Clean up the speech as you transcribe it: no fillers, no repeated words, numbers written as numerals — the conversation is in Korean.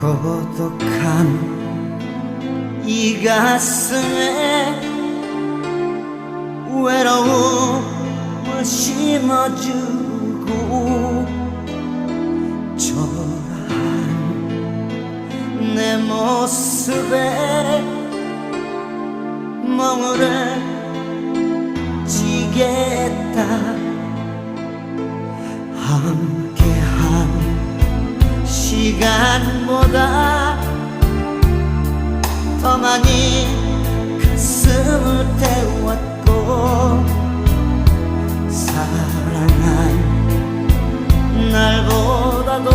고독한 이 가슴에 외로움을 심어주고 초라한 내 모습에 멍을 지겠다. 함께한 시간보다 더 많이 가슴을 태웠고 사랑한 날보다도